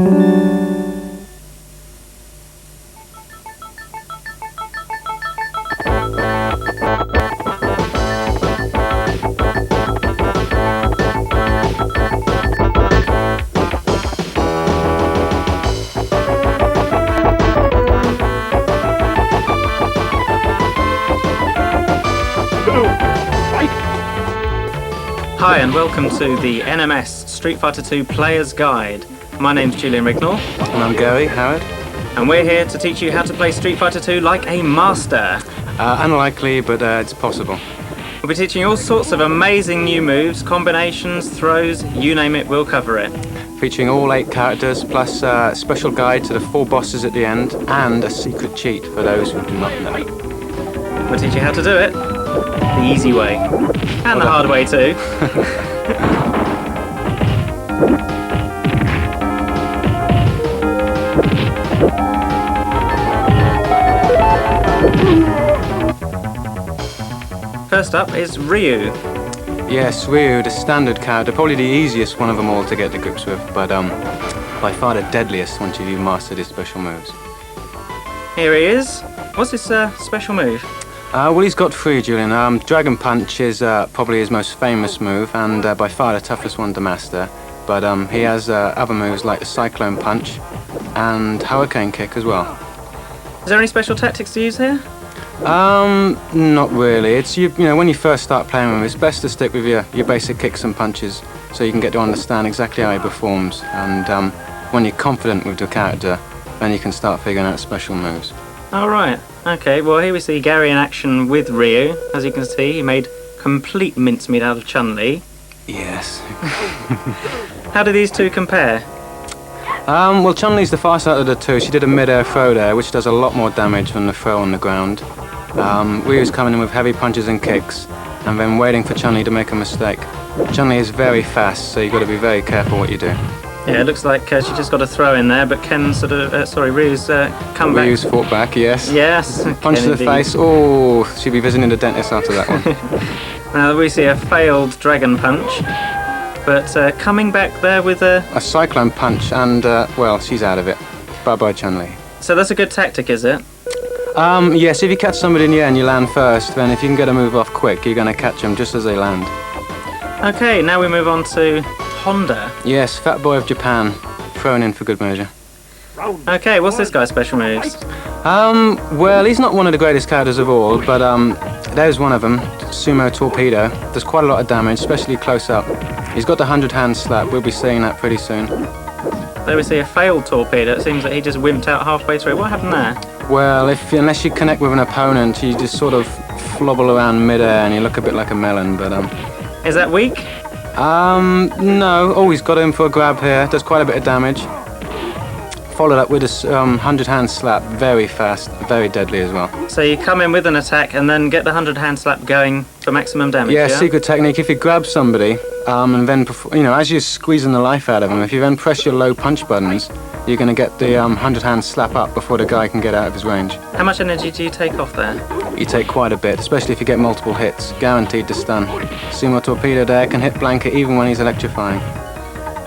Hi and welcome to the NMS Street Fighter 2 Player's Guide. My name's Julian Rignall. And I'm Gary Howard. And we're here to teach you how to play Street Fighter 2 like a master. Unlikely, but it's possible. We'll be teaching you all sorts of amazing new moves, combinations, throws, you name it, we'll cover it. Featuring all 8 characters, plus a special guide to the 4 bosses at the end, and a secret cheat for those who do not know. We'll teach you how to do it the easy way. And the hard way too. First up is Ryu. Yes, Ryu, the standard character, probably the easiest one of them all to get to grips with, but by far the deadliest once you've mastered his special moves. Here he is. What's his special move? Well, he's got 3, Julian. Dragon Punch is probably his most famous move, and by far the toughest one to master. But he has other moves like the Cyclone Punch and Hurricane Kick as well. Is there any special tactics to use here? Not really. It's you know, when you first start playing with him, it's best to stick with your basic kicks and punches, so you can get to understand exactly how he performs. And when you're confident with the character, then you can start figuring out special moves. All right. Okay, well here we see Gary in action with Ryu. As you can see, he made complete mincemeat out of Chun-Li. Yes. How do these two compare? Well, Chun-Li's the fast out of the two. She did a mid-air throw there, which does a lot more damage than the throw on the ground. Ryu's coming in with heavy punches and kicks, and then waiting for Chun-Li to make a mistake. Chun-Li is very fast, so you've got to be very careful what you do. Yeah, it looks like she just got a throw in there, but Ken sort of, Ryu's come back. Ryu's fought back, yes. Yes. Punch to the face. Oh, she'll be visiting the dentist after that one. Now we see a failed Dragon Punch, but coming back there with a Cyclone Punch, and well, she's out of it. Bye-bye, Chun-Li. So that's a good tactic, is it? Yes, if you catch somebody in the air and you land first, then if you can get a move off quick, you're going to catch them just as they land. Okay, now we move on to Honda. Yes, Fat Boy of Japan, thrown in for good measure. Okay, what's this guy's special moves? Well, he's not one of the greatest characters of all, but there's one of them, Sumo Torpedo. Does quite a lot of damage, especially close up. He's got the 100-hand slap, we'll be seeing that pretty soon. There we see a failed torpedo. It seems that he just wimped out halfway through. What happened there? Well, unless you connect with an opponent, you just sort of flobble around mid-air and you look a bit like a melon, but Is that weak? No. Oh, he's got him for a grab here. Does quite a bit of damage. Followed up with a 100-hand slap. Very fast, very deadly as well. So you come in with an attack and then get the 100-hand slap going for maximum damage, yeah? Secret technique. If you grab somebody, and then, as you're squeezing the life out of them, if you then press your low punch buttons, you're going to get the 100-hand slap up before the guy can get out of his range. How much energy do you take off there? You take quite a bit, especially if you get multiple hits. Guaranteed to stun. Sumo Torpedo there can hit Blanka even when he's electrifying.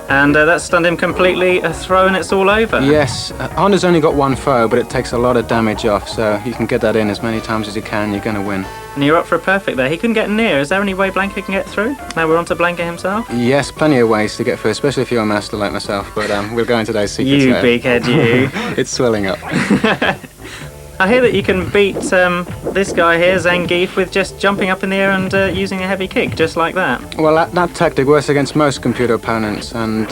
And that stunned him completely, a throw and it's all over. Yes, Honda's only got 1 throw, but it takes a lot of damage off, so you can get that in as many times as you can, you're going to win. And you're up for a perfect there. He couldn't get near. Is there any way Blanka can get through? Now we're on to Blanka himself? Yes, plenty of ways to get through, especially if you're a master like myself, but we'll go into today's secrets. You big head, you. It's swelling up. I hear that you can beat this guy here, Zangief, with just jumping up in the air and using a heavy kick, just like that. Well, that tactic works against most computer opponents, and,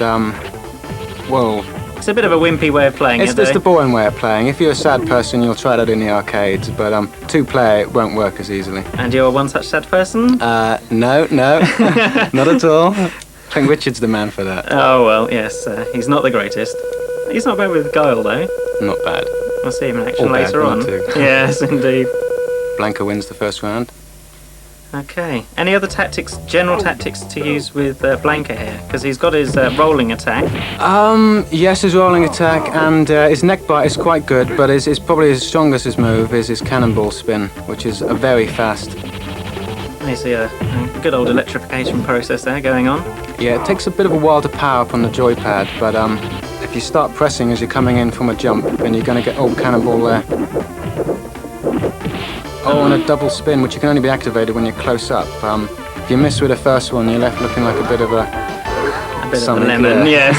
well... It's a bit of a wimpy way of playing It's the boring way of playing. If you're a sad person, you'll try that in the arcades, but 2-player, it won't work as easily. And you're one such sad person? No, not at all. I think Richard's the man for that. Oh, well, yes, he's not the greatest. He's not bad with Guile, though. Not bad. We'll see him in action later on. Yes, indeed. Blanka wins the first round. Okay. Any other tactics, general tactics to use with Blanka here? Because he's got his rolling attack. Yes, his rolling attack, and his neck bite is quite good, but his probably his strongest move is his cannonball spin, which is a very fast. And you see a good old electrification process there going on. Yeah, it takes a bit of a while to power up on the joypad, but if you start pressing as you're coming in from a jump, then you're going to get cannonball there. Oh, and a double spin, which you can only be activated when you're close up. If you miss with the first one, you're left looking like a bit of a lemon. Yeah.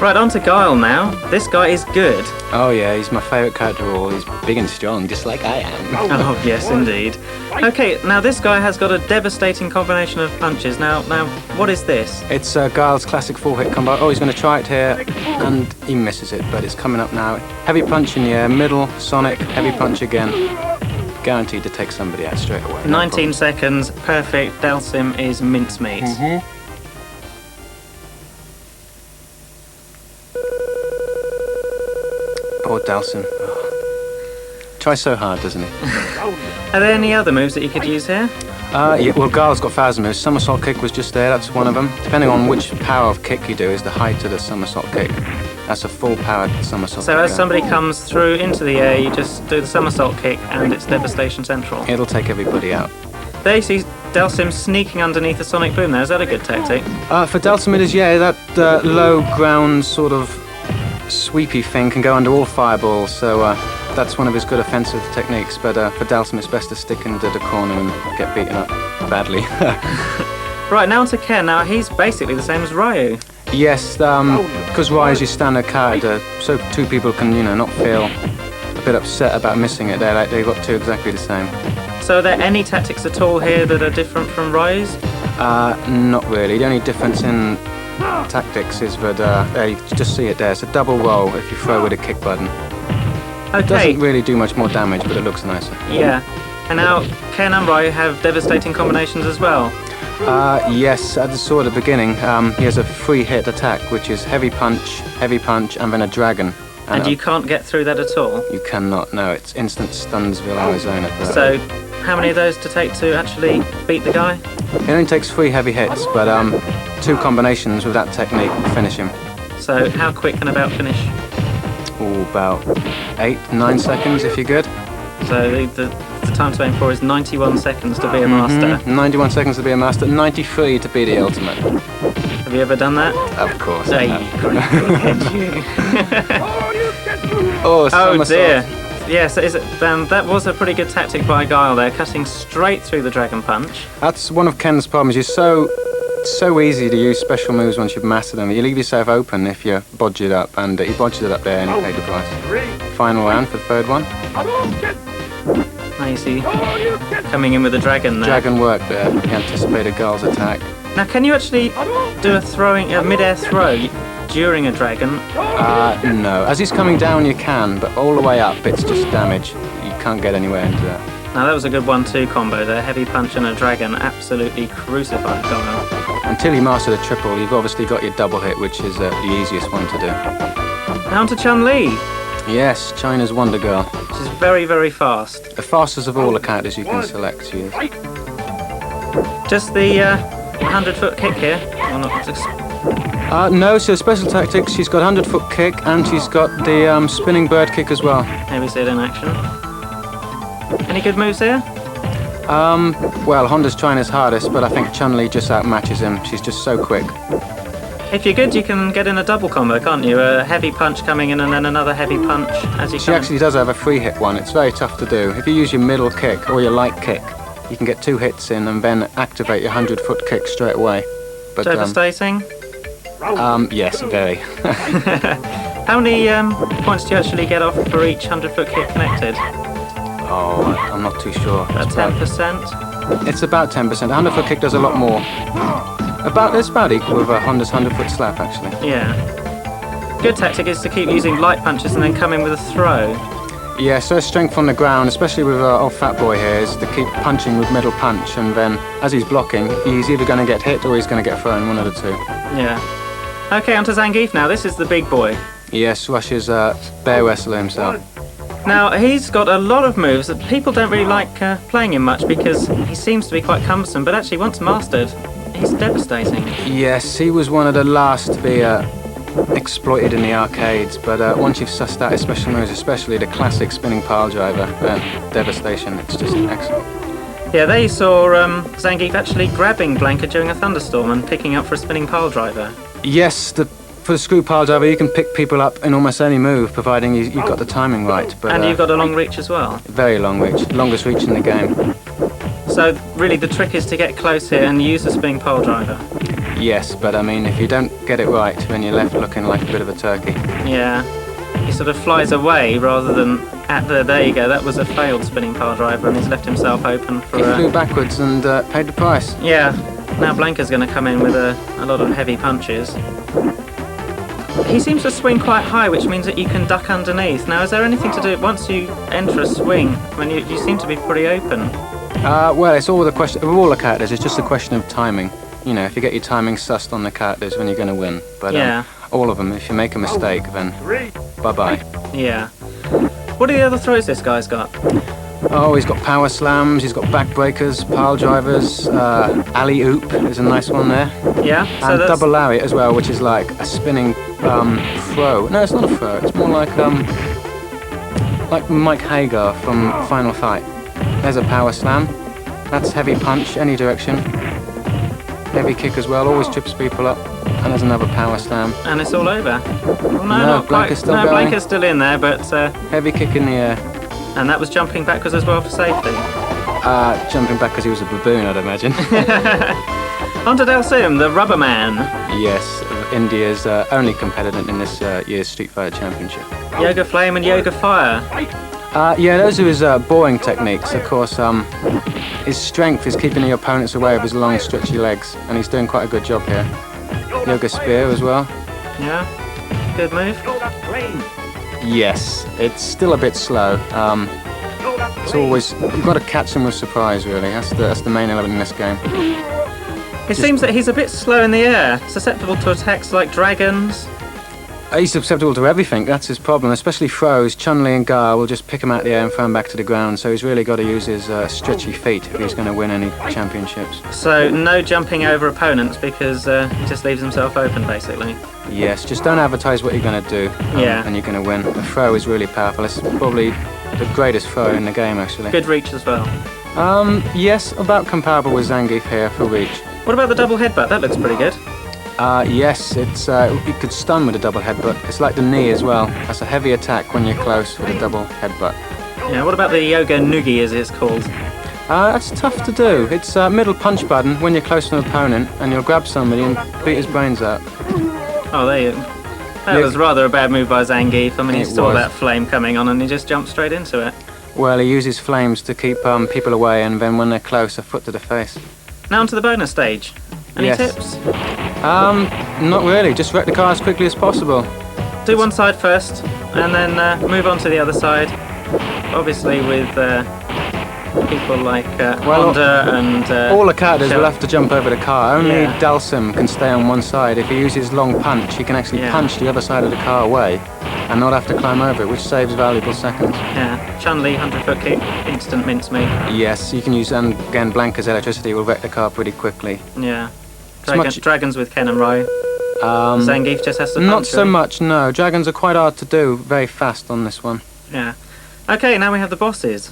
Right, on to Guile now. This guy is good. Oh yeah, he's my favourite character of all. He's big and strong, just like I am. Oh yes, indeed. Okay, now this guy has got a devastating combination of punches. Now, what is this? It's Guile's classic 4-hit combo. Oh, he's going to try it here, and he misses it, but it's coming up now. Heavy punch in the air, middle, sonic, heavy punch again. Guaranteed to take somebody out straight away. 19 seconds, perfect. Dhalsim is mincemeat. Poor Dhalsim. Oh. Tries so hard, doesn't he? Are there any other moves that you could use here? Yeah, well, Guile's got 1,000 moves. Somersault kick was just there, that's one of them. Depending on which power of kick you do is the height of the somersault kick. That's a full powered somersault kick. So as somebody comes through into the air, you just do the somersault kick and it's devastation central. It'll take everybody out. There you see Dhalsim sneaking underneath the sonic boom there. Is that a good tactic? For Dhalsim it is, yeah, that low ground sort of sweepy thing can go under all fireballs, so that's one of his good offensive techniques, but for Dhalsim it's best to stick into the corner and get beaten up badly. Right, now on to Ken. Now he's basically the same as Ryu. Yes, because Ryu is your standard character, so two people can, not feel a bit upset about missing it. They've got two exactly the same. So are there any tactics at all here that are different from Ryu's? Not really. The only difference in tactics is that you just see it there. It's a double roll if you throw with a kick button. Okay. It doesn't really do much more damage, but it looks nicer. Yeah. And now Ken and Ryu have devastating combinations as well. Yes, at the sort of beginning, he has a 3-hit attack, which is heavy punch, and then a dragon. And you can't get through that at all? You cannot, no. It's instant Stunsville, Arizona. So, how many of those to take to actually beat the guy? It only takes 3 heavy hits, but 2 combinations with that technique will finish him. So, how quick can a bout finish? Oh, about 8-9 seconds if you're good. So, the time to aim for is 91 seconds to be a master. 91 seconds to be a master, 93 to be the ultimate. Have you ever done that? Of course. Hey, you. Oh dear. Yes, that was a pretty good tactic by Guile there, cutting straight through the dragon punch. That's one of Ken's problems. You're so easy to use special moves once you've mastered them. You leave yourself open if you bodge it up, and he bodged it up there and he paid the price. Final round for the third one. Now you see, coming in with the dragon there. Dragon work there. He anticipated Guile's attack. Now, can you actually do a mid-air throw during a dragon? No. As he's coming down, you can, but all the way up, it's just damage. You can't get anywhere into that. Now, that was a good 1-2 combo there. Heavy punch and a dragon absolutely crucified Guile. Until you master the triple, you've obviously got your double hit, which is the easiest one to do. Now on to Chun-Li. Yes, China's Wonder Girl. She's very, very fast. The fastest of all the characters you can select, she is. Just the 100-foot kick here? Or not? No, so special tactics, she's got 100-foot kick and she's got the spinning bird kick as well. Here we see it in action. Any good moves here? Well, Honda's China's hardest, but I think Chun-Li just outmatches him. She's just so quick. If you're good, you can get in a double combo, can't you? A heavy punch coming in and then another heavy punch as you come. She actually does have a 3-hit one. It's very tough to do. If you use your middle kick or your light kick, you can get 2 hits in and then activate your 100-foot kick straight away. But, devastating? Yes, very. How many points do you actually get off for each 100-foot kick connected? Oh, I'm not too sure. About 10%? It's about 10%. A 100-foot kick does a lot more. It's about equal with a Honda's 100-foot slap, actually. Yeah. Good tactic is to keep using light punches and then come in with a throw. Yeah, so strength on the ground, especially with old fat boy here, is to keep punching with middle punch, and then as he's blocking, he's either going to get hit or he's going to get thrown, one of the two. Yeah. Okay, on to Zangief now. This is the big boy. Yes, Russia's bear wrestler himself. Now, he's got a lot of moves that people don't really like playing him much because he seems to be quite cumbersome, but actually once mastered, he's devastating. Yes, he was one of the last to be exploited in the arcades, but once you've sussed out his special moves, especially the classic spinning pile driver, devastation, it's just excellent. Yeah, there you saw Zangief actually grabbing Blanka during a thunderstorm and picking up for a spinning pile driver. Yes, the for the screw pile driver, you can pick people up in almost any move, providing you've got the timing right. But, and you've got a long reach as well. Very long reach, longest reach in the game. So really the trick is to get close here and use the spinning pile driver. Yes, but I mean, if you don't get it right, then you're left looking like a bit of a turkey. Yeah, he sort of flies away rather than there you go, that was a failed spinning pile driver and he's left himself open for He flew backwards and paid the price. Yeah, now Blanka's going to come in with a lot of heavy punches. He seems to swing quite high, which means that you can duck underneath. Now, is there anything to do, once you enter a swing, when you seem to be pretty open? Well, it's all the question, with all the characters, it's just a question of timing. You know, if you get your timing sussed on the characters, when you're going to win. But yeah. All of them, if you make a mistake, then bye-bye. Yeah. What are the other throws this guy's got? Oh, he's got power slams, he's got backbreakers, pile drivers, alley-oop is a nice one there. Yeah? So and double lariat as well, which is like a spinning throw. No, it's not a throw, it's more like Mike Hagar from Final Fight. There's a power slam. That's heavy punch, any direction. Heavy kick as well, always trips people up. And there's another power slam. And it's all over. Well, no, no, not quite. Blanka's still going. Blanka's still in there, but... heavy kick in the air. And that was jumping backwards as well for safety. Jumping back because he was a baboon, I'd imagine. On to Dhalsim, the rubber man. Yes, India's only competitor in this year's Street Fighter Championship. Yoga Flame and Yoga Fire. Yeah, those are his boring techniques. Of course, his strength is keeping the opponents away with his long, stretchy legs, and he's doing quite a good job here. Yoga Spear as well. Yeah, good move. Yes, it's still a bit slow. It's always, you've got to catch him with surprise, really. That's the main element in this game. It seems that he's a bit slow in the air, susceptible to attacks like dragons. He's susceptible to everything, that's his problem, especially throws. Chun-Li and Guile will just pick him out of the air and throw him back to the ground, so he's really got to use his stretchy feet if he's going to win any championships. So no jumping over opponents because he just leaves himself open, basically. Yes, just don't advertise what you're going to do, and you're going to win. The throw is really powerful. It's probably the greatest throw in the game, actually. Good reach as well. Yes, about comparable with Zangief here for reach. What about the double headbutt? That looks pretty good. Yes, it's you could stun with a double headbutt. It's like the knee as well. That's a heavy attack when you're close with a double headbutt. Yeah, what about the Yoga Noogie as it's called? That's tough to do. It's middle punch button when you're close to an opponent and you'll grab somebody and beat his brains out. Oh, there you go. That was rather a bad move by Zangief. I mean, he saw that flame coming on and he just jumped straight into it. Well, he uses flames to keep people away, and then when they're close, a foot to the face. Now onto the bonus stage. Any tips? Not really. Just wreck the car as quickly as possible. Do one side first, and then move on to the other side. Obviously with people like Honda and... all the characters will have to jump over the car. Only Dhalsim can stay on one side. If he uses long punch, he can actually punch the other side of the car away and not have to climb over it, which saves valuable seconds. Yeah. Chun-Li, 100-foot kick, instant mincemeat. Yes, you can use, and again, Blanka's electricity will wreck the car pretty quickly. Yeah. Dragons with Ken and Ryu. Zangief just has to punch. Not so much, no. Dragons are quite hard to do, very fast on this one. Yeah. Okay, now we have the bosses.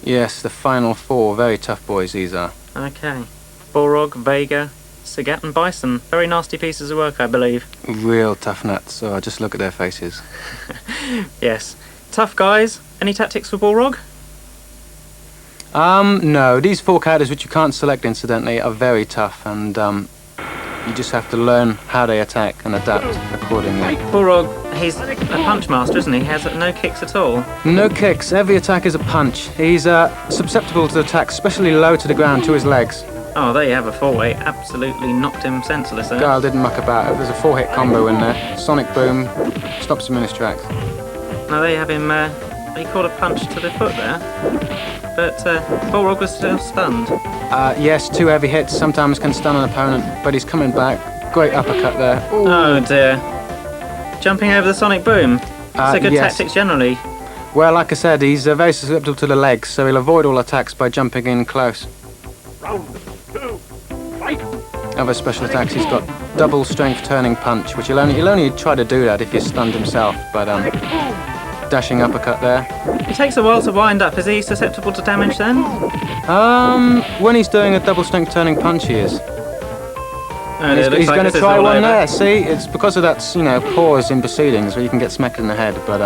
Yes, the final four. Very tough boys these are. Okay. Balrog, Vega, Sagat and Bison. Very nasty pieces of work, I believe. Real tough nuts, so just look at their faces. Yes. Tough guys. Any tactics for Balrog? No. These four characters, which you can't select incidentally, are very tough, and you just have to learn how they attack and adapt accordingly. Balrog, he's a punch master, isn't he? He has no kicks at all. No kicks. Every attack is a punch. He's susceptible to attacks, especially low to the ground, to his legs. Oh, there you have a four-way. Absolutely knocked him senseless there. Guile didn't muck about. There's a four-hit combo in there. Sonic boom stops him in his tracks. Now there you have him. He caught a punch to the foot there. But Balrog was still stunned. Yes, two heavy hits sometimes can stun an opponent, but he's coming back. Great uppercut there. Ooh. Oh dear. Jumping over the sonic boom. It's a good tactic generally. Well, like I said, he's very susceptible to the legs, so he'll avoid all attacks by jumping in close. Round 2, fight! Other special attacks, he's got double strength turning punch, which he'll only try to do that if you're stunned himself, but dashing uppercut there. It takes a while to wind up. Is he susceptible to damage then? When he's doing a double strength turning punch, he is. Oh, it looks He's like going this to is try all one over. there. See, it's because of that, pause in proceedings where you can get smacked in the head. But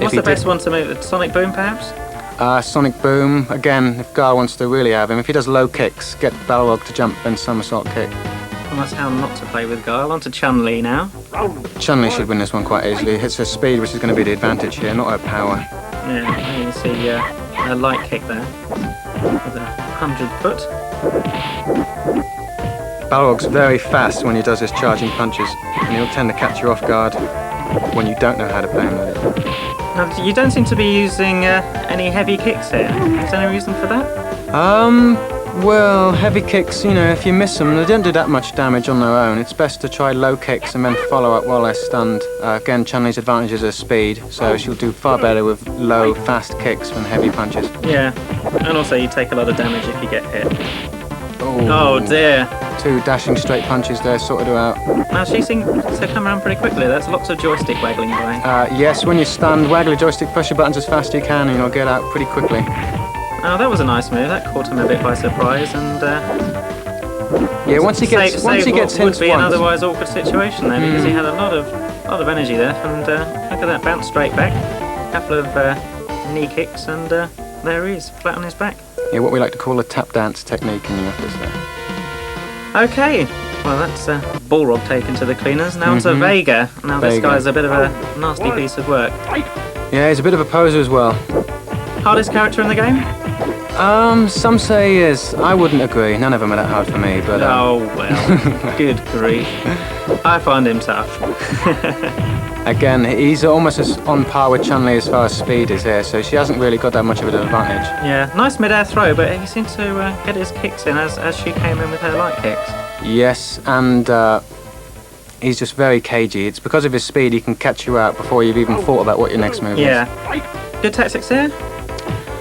What's the best one to move? Sonic Boom, perhaps? Sonic Boom. Again, if Guile wants to really have him, if he does low kicks, get Balrog to jump and somersault kick. Well, that's how not to play with Guile. On to Chun-Li now. Chun-Li should win this one quite easily. It's her speed which is going to be the advantage here, not her power. Yeah, you can see a light kick there with a 100-foot. Balrog's very fast when he does his charging punches, and he'll tend to catch you off guard when you don't know how to play him with it. Now, you don't seem to be using any heavy kicks here. Is there any reason for that? Well, heavy kicks, if you miss them, they don't do that much damage on their own. It's best to try low kicks and then follow up while they're stunned. Again, Chun-Li's advantage is her speed, so she'll do far better with low, fast kicks than heavy punches. Yeah, and also you take a lot of damage if you get hit. Oh, Oh dear. 2 dashing straight punches there sorted her out. Now she seems to come around pretty quickly. There's lots of joystick waggling by. Yes, when you're stunned, waggle your joystick, push your buttons as fast as you can, and you'll get out pretty quickly. Oh, that was a nice move. That caught him a bit by surprise, and Yeah, once he gets saved hit what would be an once. otherwise awkward situation there, because he had a lot of energy there, and look at that, bounce straight back, couple of knee kicks, and there he is, flat on his back. Yeah, what we like to call a tap dance technique in the office there. Okay, well that's Balrog taken to the cleaners. Now onto Vega. Now this Vega. guy's a bit of a nasty piece of work. Yeah, he's a bit of a poser as well. Hardest character in the game? Some say he is. I wouldn't agree. None of them are that hard for me, but... Oh well, good grief. I find him tough. Again, he's almost as on par with Chun-Li as far as speed is here, so she hasn't really got that much of an advantage. Yeah, nice mid-air throw, but he seemed to get his kicks in as she came in with her light kicks. Yes, and he's just very cagey. It's because of his speed he can catch you out before you've even thought about what your next move is. Yeah. Good tactics here?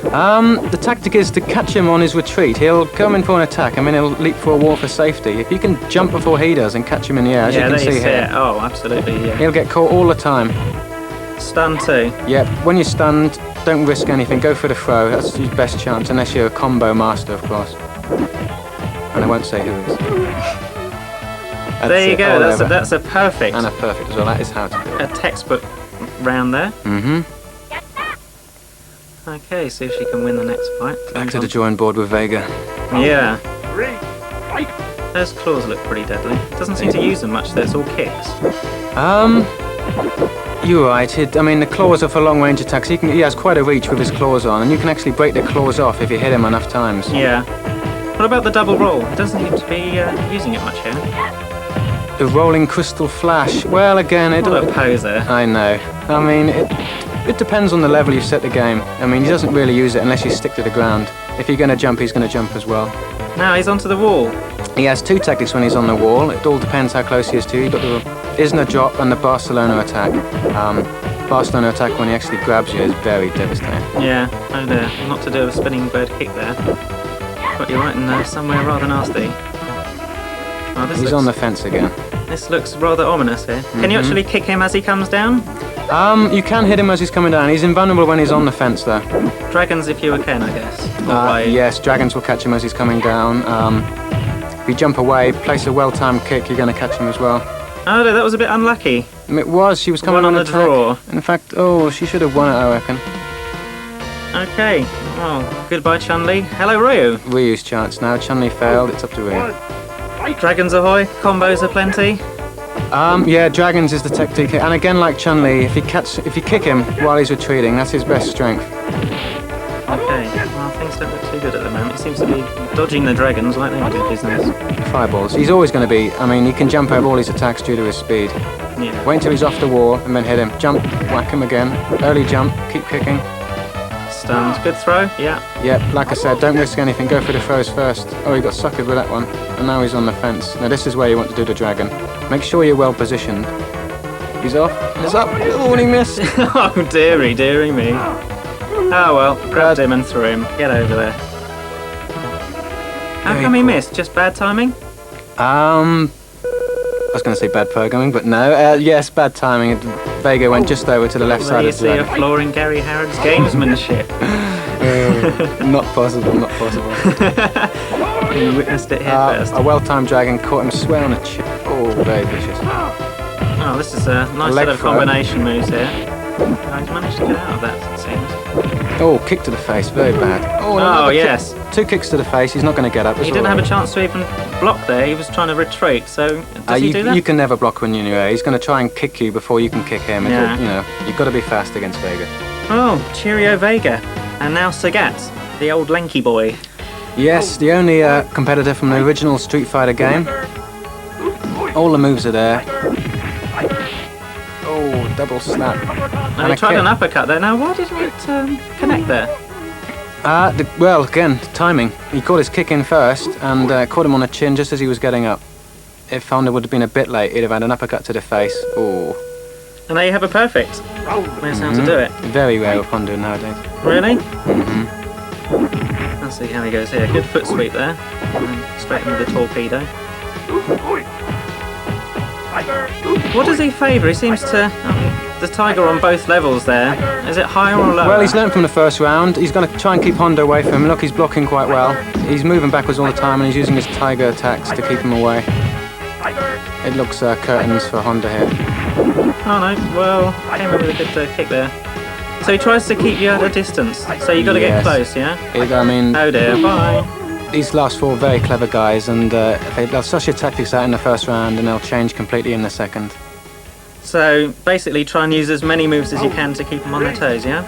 The tactic is to catch him on his retreat. He'll come in for an attack and then he'll leap for a wall for safety. If you can jump before he does and catch him in the air, as you can see here, Oh, absolutely, yeah. he'll get caught all the time. Stun too. Yeah, when you're stunned, don't risk anything. Go for the throw. That's your best chance, unless you're a combo master, of course. And I won't say who is. There you go. all That's over. a perfect. And a perfect as well. That is how to do it. A textbook round there. Mm-hmm. Okay, see if she can win the next fight. Back to the drawing board with Vega. Yeah. 3, fight! Those claws look pretty deadly. Doesn't seem to use them much though, it's all kicks. You're right. The claws are for long-range attacks. He has quite a reach with his claws on, and you can actually break the claws off if you hit him enough times. Yeah. What about the double roll? He doesn't seem to be using it much here. The rolling crystal flash. Well, again, What a poser. I know. It depends on the level you set the game. He doesn't really use it unless you stick to the ground. If you're going to jump, he's going to jump as well. Now he's onto the wall. He has 2 tactics when he's on the wall. It all depends how close he is to you. You've got the Isna drop and the Barcelona attack. Barcelona attack when he actually grabs you is very devastating. Yeah, oh dear. Not to do a spinning bird kick there. Got you right in somewhere rather nasty. Oh, He's on the fence again. This looks rather ominous here. Can you actually kick him as he comes down? You can hit him as he's coming down. He's invulnerable when he's on the fence, though. Dragons if you can, I guess. Yes, dragons will catch him as he's coming down. If you jump away, place a well-timed kick, you're going to catch him as well. Oh no, that was a bit unlucky. It was. She was coming One on the attack. draw. In fact, she should have won it, I reckon. Okay. Well, goodbye Chun-Li. Hello Ryu. Ryu's chance now. Chun-Li failed. It's up to Ryu. Dragons ahoy. Combos aplenty. Yeah, dragons is the tactic, and again, like Chun-Li, if you kick him while he's retreating, that's his best strength. Okay. Well, things don't look too good at the moment. He seems to be dodging the dragons like they do business. Fireballs. He's always going to be. He can jump over all his attacks due to his speed. Yeah. Wait until he's off the wall and then hit him. Jump, whack him again. Early jump, keep kicking. Stunned. Good throw. Yeah. Yep, like I said, don't risk anything. Go for the throws first. Oh, he got suckered with that one, and now he's on the fence. Now this is where you want to do the dragon. Make sure you're well positioned. He's off. He's up. Oh, and he missed. Oh dearie me. Oh well, grabbed him and threw him. Get over there. How come he missed? Just bad timing? I was going to say bad programming, but no. Yes, bad timing. Vega went just over to the left There side you of the see a dragon. flaw in Gary Harrod's gamesmanship. Not possible, not possible. You witnessed it here first. A well-timed dragon caught him square on a chip. Oh, very vicious. Oh, this is a nice set of throw. combination moves here. Oh, he's managed to get out of that, it seems. Oh, kick to the face, very bad. Oh, another yes. kick. 2 kicks to the face, he's not going to get up. He didn't have a chance to even block there, he was trying to retreat, so does he do that? You can never block when you're in your air. He's going to try and kick you before you can kick him. Yeah. You know, you've got to be fast against Vega. Oh, cheerio Vega. And now Sagat, the old lanky boy. Yes, the only competitor from the original Street Fighter game. All the moves are there. Oh, double snap. And he tried an uppercut there. Now, why didn't it connect there? Well, again, timing. He caught his kick in first and caught him on the chin just as he was getting up. If Honda would have been a bit late, he'd have had an uppercut to the face. Oh. And there you have a perfect. There's how to do it. Very rare with Honda nowadays. Really? Let's see how he goes here. Good foot sweep there. And straight into the torpedo. What does he favour? He seems to... the tiger on both levels there. Is it higher or lower? Well, he's learned from the first round. He's going to try and keep Honda away from him. Look, he's blocking quite well. He's moving backwards all the time and he's using his tiger attacks to keep him away. It looks curtains for Honda here. Oh no, well, came in with a good kick there. So he tries to keep you at a distance, so you've got to get close, yeah? I mean... Oh dear, bye. These last 4 very clever guys, and they'll suss your tactics out in the first round and they'll change completely in the second. So basically try and use as many moves as you can to keep them on their toes, yeah?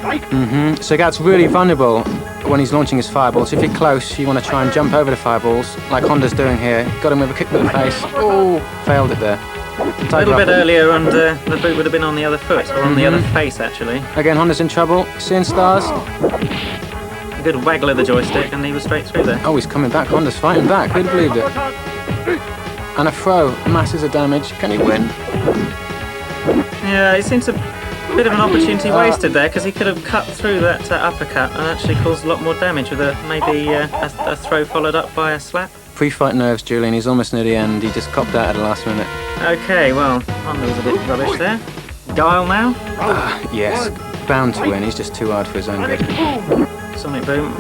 Sagat's really vulnerable when he's launching his fireballs. If you're close, you want to try and jump over the fireballs, like Honda's doing here. Got him with a kick to the face. Oh, failed it there. A little bit earlier and the boot would have been on the other foot, or on the other face actually. Again, Honda's in trouble. Seeing stars. A good waggle of the joystick and he was straight through there. Oh, he's coming back. Honda's fighting back. Who'd have believed it? And a throw. Masses of damage. Can he win? Yeah, it seems a bit of an opportunity wasted there, because he could have cut through that uppercut and actually caused a lot more damage with maybe a throw followed up by a slap. Pre-fight nerves, Julian. He's almost near the end. He just copped out at the last minute. Okay, well, Honda was a bit rubbish there. Guile now? Yes. Bound to win. He's just too hard for his own good. Sonic Boom.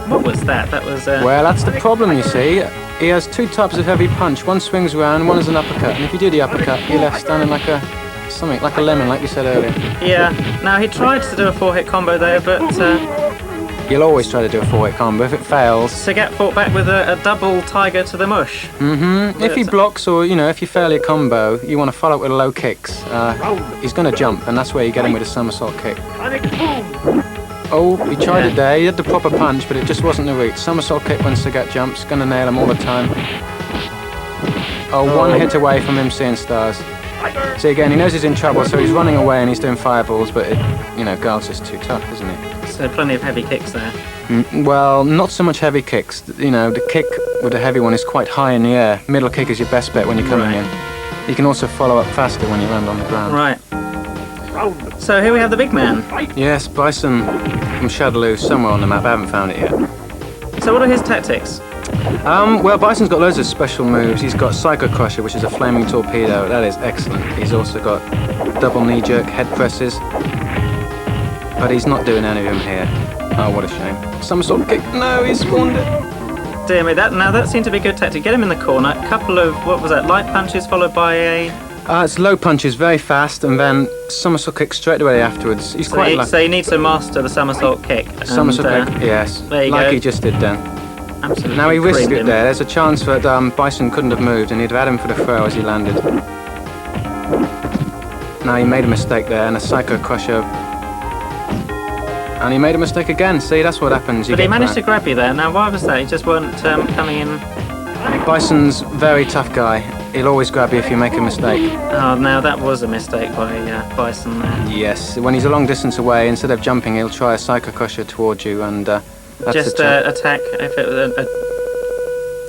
What was that? That was... Well, that's the problem, you see. He has 2 types of heavy punch. One swings around, one is an uppercut. And if you do the uppercut, you're left standing like a... something like a lemon, like you said earlier. Yeah. Now, he tried to do a 4-hit combo there, but... You'll always try to do a 4-hit combo. If it fails... Sagat fought back with a double tiger to the mush. If he blocks or, if you fail your combo, you want to follow it with low kicks. He's going to jump, and that's where you get him with a somersault kick. Oh, he tried it there. He had the proper punch, but it just wasn't the reach. Somersault kick when Sagat jumps. Going to nail him all the time. Oh, 1 hit away from him seeing stars. See, again, he knows he's in trouble, so he's running away and he's doing fireballs, but, Guile's just too tough, isn't he? So plenty of heavy kicks there. Well, not so much heavy kicks. The kick with a heavy one is quite high in the air. Middle kick is your best bet when you're coming in. You can also follow up faster when you land on the ground. Right. So here we have the big man. Yes, Bison from Shadaloo, somewhere on the map. I haven't found it yet. So what are his tactics? Well, Bison's got loads of special moves. He's got Psycho Crusher, which is a flaming torpedo. That is excellent. He's also got double knee jerk, head presses. But he's not doing any of them here. Oh, what a shame. Somersault kick. No, he's spawned it. Dear me, that seemed to be a good tactic. Get him in the corner. A couple of, what was that, light punches followed by a... It's low punches, very fast, and then somersault kick straight away afterwards. He's quite lucky. So you need to master the somersault kick. Somersault kick, yes. There you like go. he just did then. Absolutely. Now he risked it him. there. There's a chance that Bison couldn't have moved, and he'd have had him for the throw as he landed. Now he made a mistake there, and a Psycho Crusher. And he made a mistake again. See, that's what happens. But he managed to grab you there. Now, why was that? He just weren't coming in... Bison's very tough guy. He'll always grab you if you make a mistake. Oh, now that was a mistake by Bison there. Yes, when he's a long distance away, instead of jumping, he'll try a Psycho Crusher towards you, and that's just attack if it was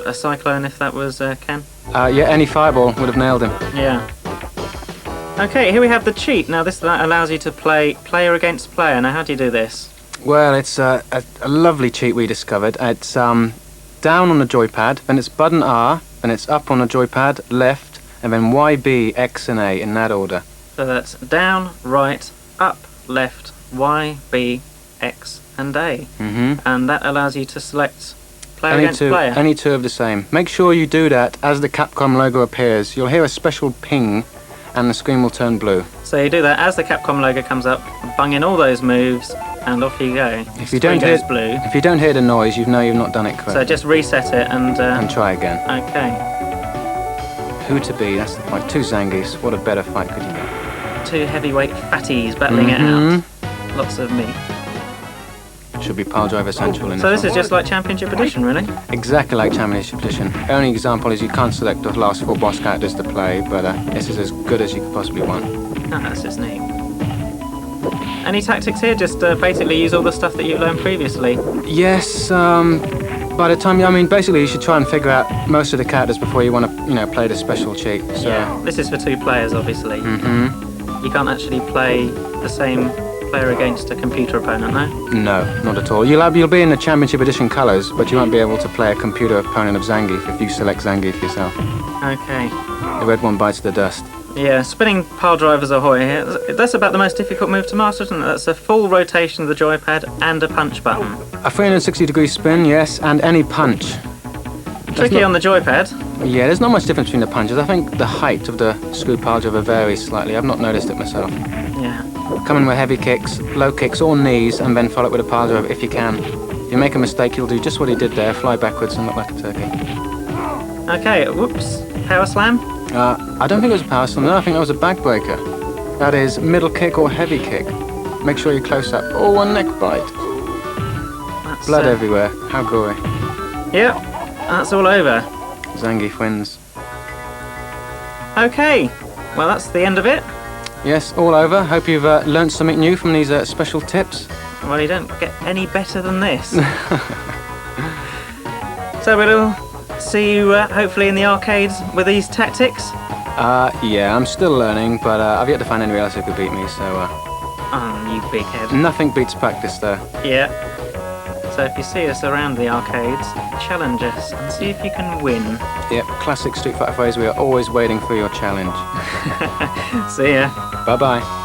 a cyclone, if that was Ken. Yeah, any fireball would have nailed him. Yeah. Okay, here we have the cheat. Now this allows you to play player against player. Now how do you do this? Well, it's a lovely cheat we discovered. It's down on the joypad, then it's button R, then it's up on the joypad, left, and then Y, B, X, and A in that order. So that's down, right, up, left, Y, B, X, and A. And that allows you to select Player against player? Any two of the same. Make sure you do that as the Capcom logo appears. You'll hear a special ping and the screen will turn blue. So you do that as the Capcom logo comes up, bung in all those moves, and off you go. If you don't hear blue. If you don't hear the noise, you know you've not done it correctly. So just reset it and try again. Okay. Who to be? That's the fight. Two Zangiefs. What a better fight could you get? Two heavyweight fatties battling it out. Lots of meat. Should be pile driver central in So this is just like Championship Edition, really? Exactly like Championship Edition. Only example is you can't select the last 4 boss characters to play, but this is as good as you could possibly want. Oh, that's just neat. Any tactics here? Just basically use all the stuff that you learned previously? Yes, by the time, basically you should try and figure out most of the characters before you want to, play the special cheat. So. Yeah, this is for 2 players, obviously. You can't actually play the same player against a computer opponent, no? No, not at all. You'll be in the Championship Edition colours, but you won't be able to play a computer opponent of Zangief if you select Zangief yourself. Okay. The red one bites the dust. Yeah, spinning pile drivers ahoy here. That's about the most difficult move to master, isn't it? That's a full rotation of the joypad and a punch button. A 360-degree spin, yes, and any punch. Tricky on the joypad. Yeah, there's not much difference between the punches. I think the height of the screw pile driver varies slightly. I've not noticed it myself. Yeah. Come in with heavy kicks, low kicks or knees, and then follow it with a pile driver if you can. If you make a mistake, you'll do just what he did there, fly backwards and look like a turkey. Okay, whoops. Power slam? I don't think it was a power slam, no, I think that was a backbreaker. That is middle kick or heavy kick. Make sure you close up. Oh, a neck bite. That's, Blood everywhere. How gory. Yep, that's all over. Zangief wins. Okay, well that's the end of it. Yes, all over. Hope you've learnt something new from these special tips. Well, you don't get any better than this. So we'll see you hopefully in the arcades with these tactics. Yeah, I'm still learning, but I've yet to find anybody else who could beat me, so... Oh, you big head. Nothing beats practice, though. Yeah. So if you see us around the arcades, challenge us and see if you can win. Yep, classic Street Fighter phrase, we are always waiting for your challenge. See ya. Bye-bye.